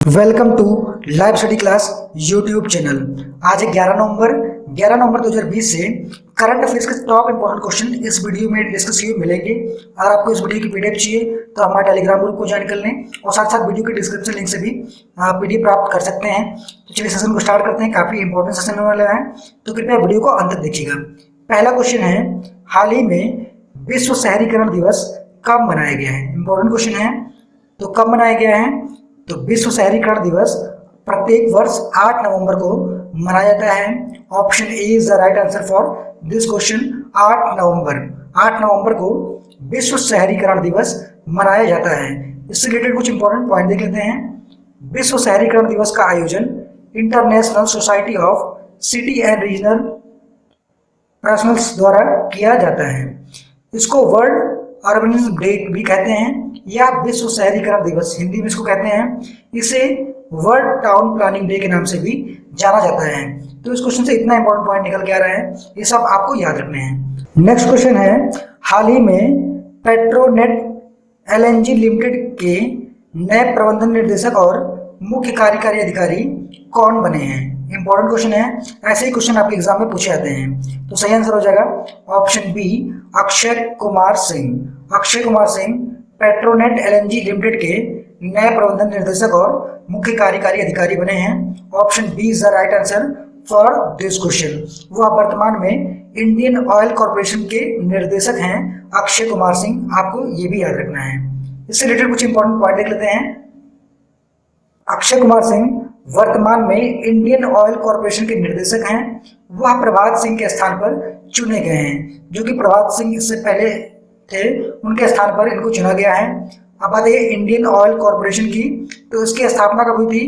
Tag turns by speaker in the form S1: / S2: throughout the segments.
S1: Welcome to live study class YouTube channel. आज है 11 नवंबर 2020 से करंट अफेयर्स के टॉप इंपॉर्टेंट क्वेश्चन इस वीडियो में डिस्कस किए मिलेंगे। अगर आपको इस वीडियो की पीडीएफ चाहिए तो हमारे टेलीग्राम ग्रुप को ज्वाइन कर लें और साथ साथ वीडियो के डिस्क्रिप्शन लिंक से भी पीडीएफ प्राप्त कर सकते हैं। तो चलिए सेशन को स्टार्ट करते हैं। काफी इंपॉर्टेंट सेशन होने वाला है, तो कृपया वीडियो को अंत तक देखिएगा। पहला क्वेश्चन है, हाल ही में विश्व शहरीकरण दिवस कब मनाया गया है? इंपॉर्टेंट क्वेश्चन है, तो कब मनाया गया है? तो विश्व शहरीकरण दिवस प्रत्येक वर्ष 8 नवंबर को मनाया जाता है। Option A is the right answer for this question. 8 नवंबर को विश्व शहरीकरण दिवस मनाया जाता है। इससे रिलेटेड कुछ इंपॉर्टेंट पॉइंट देख लेते हैं। विश्व शहरीकरण दिवस का आयोजन international society of city and regional professionals द्वारा किया जाता है। इसको वर्ल्ड अर्बनिज्म डे भी कहते हैं या विश्व शहरीकरण दिवस हिंदी में इसको कहते हैं। इसे वर्ल्ड टाउन प्लानिंग डे के नाम से भी जाना जाता है। तो इस क्वेश्चन से इतना इंपॉर्टेंट पॉइंट निकल के आ रहा है, ये सब आपको याद रखने हैं। नेक्स्ट क्वेश्चन है, हाल ही में पेट्रोनेट एलएनजी लिमिटेड के नए प्रबंधन निर्देशक और मुख्य कार्यकारी अधिकारी कौन बने हैं? इंपॉर्टेंट क्वेश्चन है, ऐसे ही क्वेश्चन आपके एग्जाम में पूछे जाते हैं। तो सही आंसर हो जाएगा option B, Akshay Kumar Singh. Akshay Kumar Singh Petronet LNG limited के नए प्रबंधन निर्देशक और मुख्य कार्यकारी अधिकारी बने हैं। Option B is the right answer for this question. वह वर्तमान में इंडियन ऑयल कॉर्पोरेशन के निर्देशक हैं अक्षय कुमार सिंह। आपको ये भी याद रखना है। इससे रिलेटेड कुछ इंपॉर्टेंट पॉइंट देख लेते हैं। अक्षय कुमार सिंह वर्तमान में इंडियन ऑयल कॉर्पोरेशन के निर्देशक हैं। वह प्रभात सिंह के स्थान पर चुने गए हैं, जो कि प्रभात सिंह इससे पहले थे, उनके स्थान पर इनको चुना गया है। अब बात है इंडियन ऑयल कॉर्पोरेशन की, तो इसकी स्थापना कब हुई थी?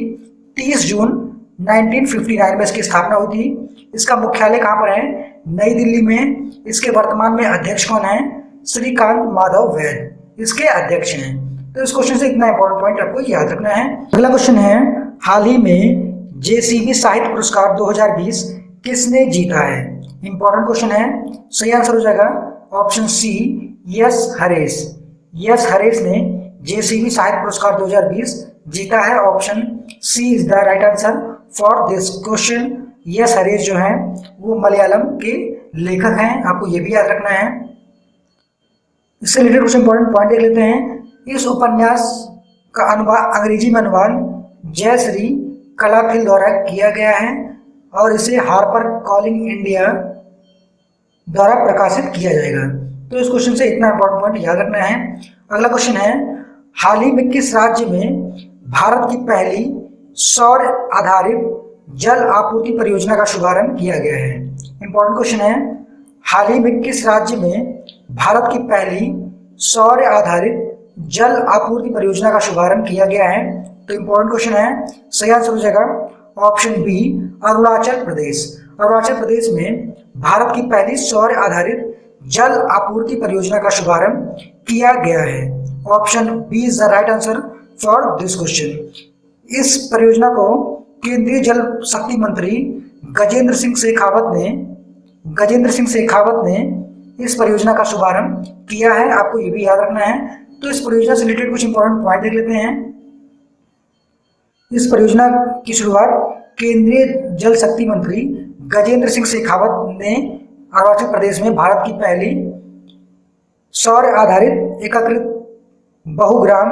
S1: 30 जून 1959 में इसकी स्थापना हुई थी। इसका मुख्यालय कहाँ पर है? नई दिल्ली में। इसके वर्तमान में अध्यक्ष कौन है? श्रीकांत माधव वैद इसके अध्यक्ष हैं। तो इस क्वेश्चन से इतना इंपॉर्टेंट पॉइंट आपको याद रखना है। अगला क्वेश्चन है, हाल ही में जेसीबी साहित्य पुरस्कार 2020 किसने जीता है? इंपॉर्टेंट क्वेश्चन है। सही आंसर हो जाएगा option C, S Hareesh. S Hareesh ने जेसीबी साहित्य पुरस्कार 2020 जीता है। Option C is the right answer for this question. S Hareesh जो है वो मलयालम के लेखक हैं, आपको ये भी याद रखना है। इससे रिलेटेड कुछ इंपॉर्टेंट पॉइंट देख लेते हैं। इस उपन्यास का अनुवाद अंग्रेजी में जयश्री कलाथिल द्वारा किया गया है और इसे हार्पर कॉलिंग इंडिया द्वारा प्रकाशित किया जाएगा। तो इस क्वेश्चन से इतना इंपॉर्टेंट पॉइंट याद रखना है। अगला क्वेश्चन है, हाल ही में किस राज्य में भारत की पहली सौर आधारित जल आपूर्ति परियोजना का शुभारंभ किया गया है? इंपॉर्टेंट क्वेश्चन है, हाल ही में किस राज्य में भारत की पहली सौर आधारित जल आपूर्ति परियोजना का शुभारंभ किया गया है? तो इंपॉर्टेंट क्वेश्चन है। सही आंसर हो जाएगा ऑप्शन बी, अरुणाचल प्रदेश। अरुणाचल प्रदेश में भारत की पहली सौर आधारित जल आपूर्ति परियोजना का शुभारंभ किया गया है। Option B is the right answer for this question. इस परियोजना को केंद्रीय जल शक्ति मंत्री गजेंद्र सिंह शेखावत ने इस परियोजना का शुभारंभ किया है। आपको ये भी याद रखना है। तो इस परियोजना से रिलेटेड कुछ इंपॉर्टेंट पॉइंट देख लेते हैं। इस परियोजना की शुरुआत केंद्रीय जल शक्ति मंत्री गजेंद्र सिंह शेखावत ने अरुणाचल प्रदेश में भारत की पहली सौर आधारित एकीकृत बहुग्राम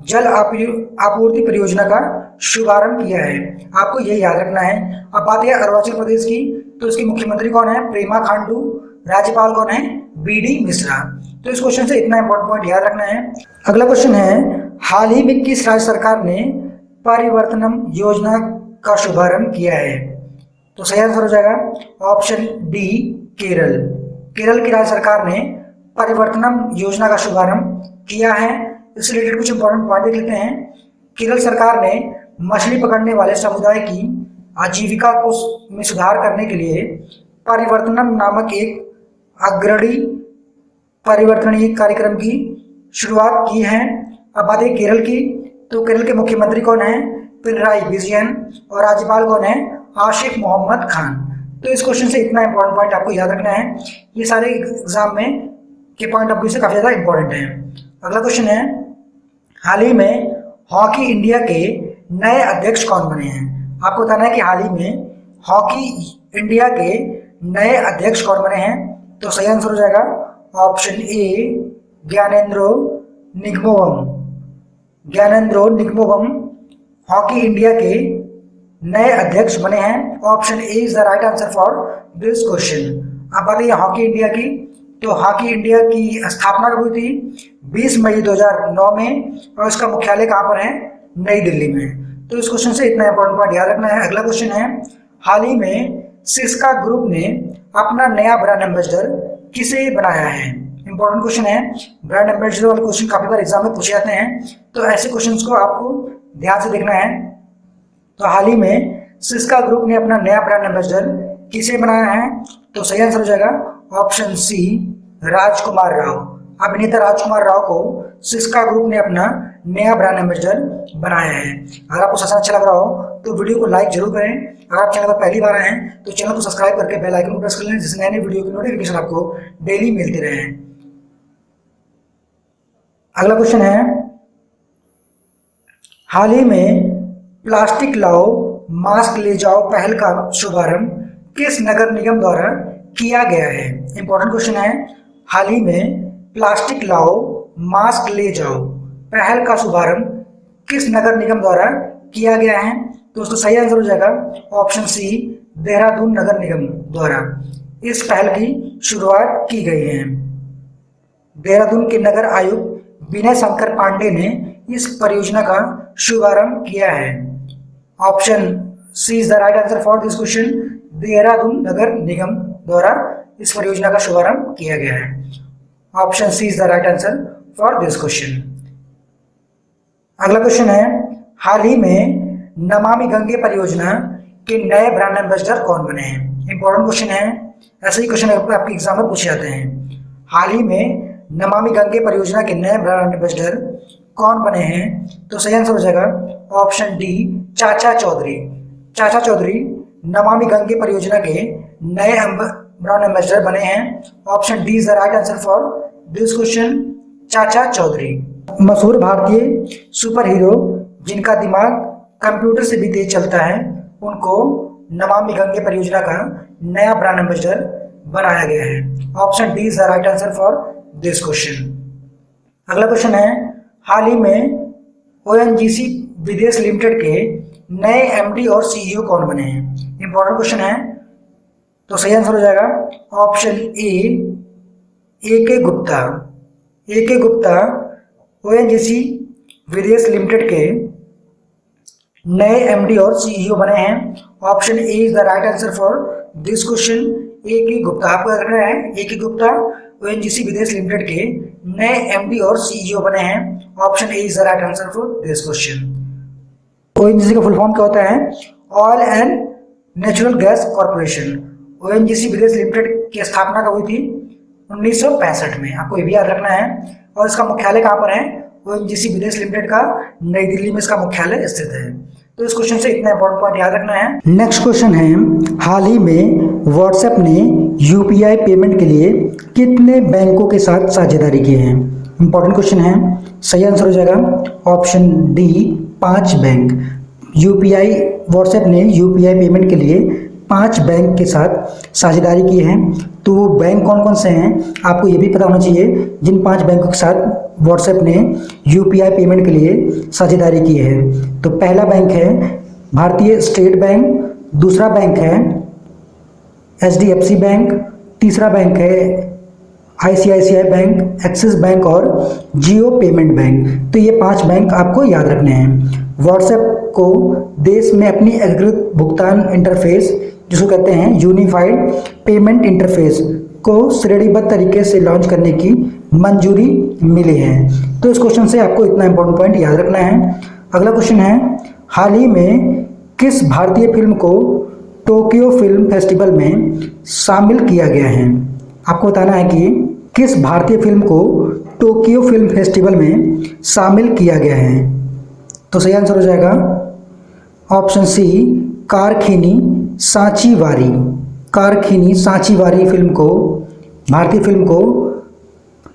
S1: जल आपूर्ति परियोजना का शुभारंभ किया है। आपको ये याद रखना है। अब बात है अरुणाचल प्रदेश की, तो इसके मुख्यमंत्री कौन है? प्रेमा खांडू। राज्यपाल कौन है? बीडी मिश्रा। तो इस क्वेश्चन से इतना इंपॉर्टेंट पॉइंट याद रखना है। अगला क्वेश्चन है, हाल ही में किस राज्य सरकार ने परिवर्तनम योजना का शुभारंभ किया है? तो सही आंसर हो जाएगा ऑप्शन डी, केरल। केरल की राज्य सरकार ने परिवर्तनम योजना का शुभारंभ किया है। इससे रिलेटेड कुछ इंपॉर्टेंट पॉइंट देख लेते हैं। केरल सरकार ने मछली पकड़ने वाले समुदाय की आजीविका को में सुधार करने के लिए परिवर्तनम नामक एक अग्रणी परिवर्तनीय कार्यक्रम की शुरुआत की है। अब बात है केरल की, तो केरल के मुख्यमंत्री कौन है? पिनराई विजयन। और राज्यपाल कौन है? आशिफ मोहम्मद खान। तो इस क्वेश्चन से इतना इंपॉर्टेंट पॉइंट आपको याद रखना है। ये सारे एग्जाम में के पॉइंट ऑफ व्यू से काफी ज्यादा इंपॉर्टेंट है। अगला क्वेश्चन है, हाल ही में हॉकी इंडिया के नए अध्यक्ष कौन बने हैं? आपको बताना है कि हाल ही में हॉकी इंडिया के नए अध्यक्ष कौन बने हैं। तो सही आंसर हो जाएगा option A Gyanendro Ningombam. Gyanendro Ningombam hockey India के नए अध्यक्ष बने हैं। Option A is the right answer for this question. अब बात है हॉकी इंडिया की, तो हॉकी इंडिया की स्थापना कब हुई थी? 20 मई 2009 में, और इसका मुख्यालय कहाँ पर है? नई दिल्ली में। तो इस क्वेश्चन से इतना इंपॉर्टेंट पॉइंट याद रखना है। अगला क्वेश्चन है, हाल ही में सिस्का ग्रुप ने अपना नया ब्रांड एम्बेसडर किसे बनाया है? इंपॉर्टेंट क्वेश्चन है। ब्रांड एम्बेसडर वाले क्वेश्चन काफी बार एग्जाम में पूछे जाते हैं, तो ऐसे क्वेश्चंस को आपको ध्यान से देखना है। तो हाल ही में सिस्का ग्रुप ने अपना नया ब्रांड एम्बेसडर किसे बनाया है? तो सही आंसर हो जाएगा ऑप्शन सी राजकुमार राव। अभिनेता राजकुमार राव को सिस्का ग्रुप ने अपना नया ब्रांड एम्बेसडर बनाया है। अगर आपको सेशन अच्छा लग रहा हो तो वीडियो को लाइक जरूर करें। अगर आप चैनल पर पहली बार आए हैं तो चैनल को सब्सक्राइब करके बेल आइकन को प्रेस कर लें, जिससे नए नए वीडियो की नोटिफिकेशन आपको डेली मिलती रहे। अगला क्वेश्चन है, हाल ही में प्लास्टिक लाओ मास्क ले जाओ पहल का शुभारंभ किस नगर निगम द्वारा किया गया है? इंपॉर्टेंट क्वेश्चन है। हाल ही में प्लास्टिक लाओ मास्क ले जाओ पहल का शुभारंभ किस नगर निगम द्वारा किया गया है? तो उसका सही आंसर हो जाएगा ऑप्शन सी देहरादून नगर निगम द्वारा इस पहल की शुरुआत की गई है। देहरादून के नगर आयुक्त विनय शंकर पांडे ने इस परियोजना का शुभारंभ किया है। Option C is the right answer for this question. Dehradun नगर निगम द्वारा इस परियोजना का शुभारंभ किया गया है। Option C is the right answer for this question. अगला क्वेश्चन है, हाल ही में नमामि गंगे परियोजना के नए ब्रांड एम्बेसडर कौन बने हैं? इंपॉर्टेंट क्वेश्चन है। ऐसे ही क्वेश्चन आपके एग्जाम में पूछे जाते हैं। हाल ही में नमामि गंगे परियोजना के नए ब्रांड एम्बेसडर कौन बने हैं? तो सही आंसर हो जाएगा ऑप्शन डी चाचा चौधरी। चाचा चौधरी नमामि गंगे परियोजना के नए ब्रांड एम्बेसडर बने हैं। Option D is the right answer for this question, चाचा चौधरी। मशहूर भारतीय सुपर हीरो जिनका दिमाग कंप्यूटर से भी तेज चलता है, उनको नमामि गंगे परियोजना का नया ब्रांड एम्बेसडर बनाया गया है। Option D is the right answer for this question. अगला क्वेश्चन है, हाल ही में ओएनजीसी विदेश लिमिटेड के नए एमडी और सीईओ कौन बने हैं? इंपॉर्टेंट क्वेश्चन है। तो सही आंसर हो जाएगा ऑप्शन ए के गुप्ता। ए के गुप्ता ओएनजीसी विदेश लिमिटेड के नए एमडी और सीईओ बने हैं। Option A is the right answer for this question, A K Gupta. आपको याद रखना है, ए के गुप्ता ओएनजीसी विदेश लिमिटेड के नए एमडी और सीईओ बने हैं। Option A is the right answer for this question. ONGC का फुल फॉर्म क्या होता है? Oil and natural gas corporation. ONGC विदेश लिमिटेड की स्थापना कब हुई थी? 1965 में। आपको ये भी याद रखना है। और इसका मुख्यालय कहाँ पर है? ओएनजीसी विदेश लिमिटेड का नई दिल्ली में इसका मुख्यालय स्थित है। तो इस क्वेश्चन से इतना इंपॉर्टेंट पॉइंट याद रखना है। नेक्स्ट क्वेश्चन है, हाल ही में व्हाट्सएप ने यूपीआई पेमेंट के लिए कितने बैंकों के साथ साझेदारी की है? इंपॉर्टेंट क्वेश्चन है। सही आंसर हो जाएगा option D 5 bank. UPI WhatsApp ने यूपीआई पेमेंट के लिए 5 बैंक के साथ साझेदारी की है। तो वो बैंक कौन कौन से हैं आपको ये भी पता होना चाहिए, जिन 5 बैंकों के साथ व्हाट्सएप ने यूपीआई पेमेंट के लिए साझेदारी की है। तो पहला बैंक है भारतीय स्टेट बैंक, दूसरा बैंक है एचडीएफसी बैंक, तीसरा बैंक है आईसीआईसीआई बैंक, एक्सिस बैंक और जियो पेमेंट बैंक। तो ये 5 बैंक आपको याद रखने हैं। व्हाट्सएप को देश में अपनी एकीकृत भुगतान इंटरफेस, जिसको कहते हैं यूनिफाइड पेमेंट इंटरफेस, को श्रेणीबद्ध तरीके से लॉन्च करने की मंजूरी मिली है। तो इस क्वेश्चन से आपको इतना इंपॉर्टेंट पॉइंट याद रखना है। अगला क्वेश्चन है, हाल ही में किस भारतीय फिल्म को टोक्यो फिल्म फेस्टिवल में शामिल किया गया है? आपको बताना है कि किस भारतीय फिल्म को टोक्यो फिल्म फेस्टिवल में शामिल किया गया है। तो सही आंसर हो जाएगा ऑप्शन सी कारखिनी सांची वारी। कारखिनी सांची वारी फिल्म को, भारतीय फिल्म को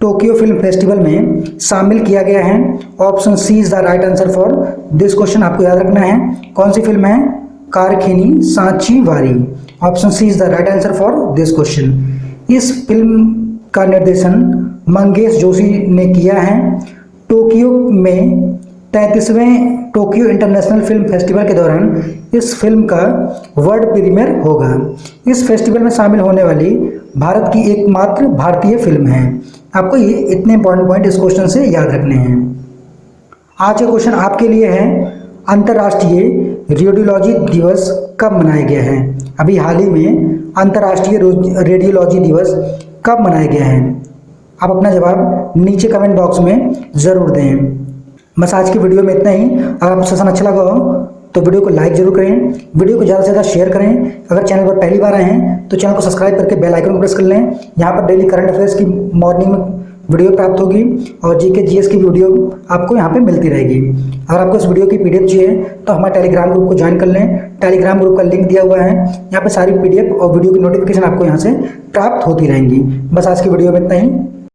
S1: टोक्यो फिल्म फेस्टिवल में शामिल किया गया है? Option C is the right answer for this question. आपको याद रखना है कौन सी फिल्म है? Karkhanisanchi Waari. Option C is the right answer for this question. इस फिल्म का निर्देशन मंगेश जोशी ने किया है। टोक्यो में 33वें टोक्यो इंटरनेशनल फिल्म फेस्टिवल के दौरान इस फिल्म का वर्ल्ड प्रीमियर होगा। इस फेस्टिवल में शामिल होने वाली भारत की एकमात्र भारतीय फिल्म है। आपको ये इतने इंपॉर्टेंट पॉइंट इस क्वेश्चन से याद रखने हैं। आज का क्वेश्चन आपके लिए है, अंतर्राष्ट्रीय रेडियोलॉजी दिवस कब मनाया गया है? अभी हाल ही में अंतर्राष्ट्रीय रेडियोलॉजी दिवस कब मनाया गया है? आप अपना जवाब नीचे कमेंट बॉक्स में ज़रूर दें। बस आज की वीडियो में इतना ही। अगर आपको सेशन अच्छा लगा हो तो वीडियो को लाइक जरूर करें, वीडियो को ज़्यादा से ज़्यादा शेयर करें। अगर चैनल पर पहली बार आए हैं तो चैनल को सब्सक्राइब करके बेल आइकन को प्रेस कर लें। यहाँ पर डेली करंट अफेयर्स की मॉर्निंग में वीडियो प्राप्त होगी और जीके जीएस की वीडियो आपको यहाँ पे मिलती रहेगी। अगर आपको इस वीडियो की पीडीएफ चाहिए तो हमारे टेलीग्राम ग्रुप को ज्वाइन कर लें। टेलीग्राम ग्रुप का लिंक दिया हुआ है, यहाँ पे सारी पीडीएफ और वीडियो की नोटिफिकेशन आपको यहाँ से प्राप्त होती रहेंगी। बस आज की वीडियो में इतना ही।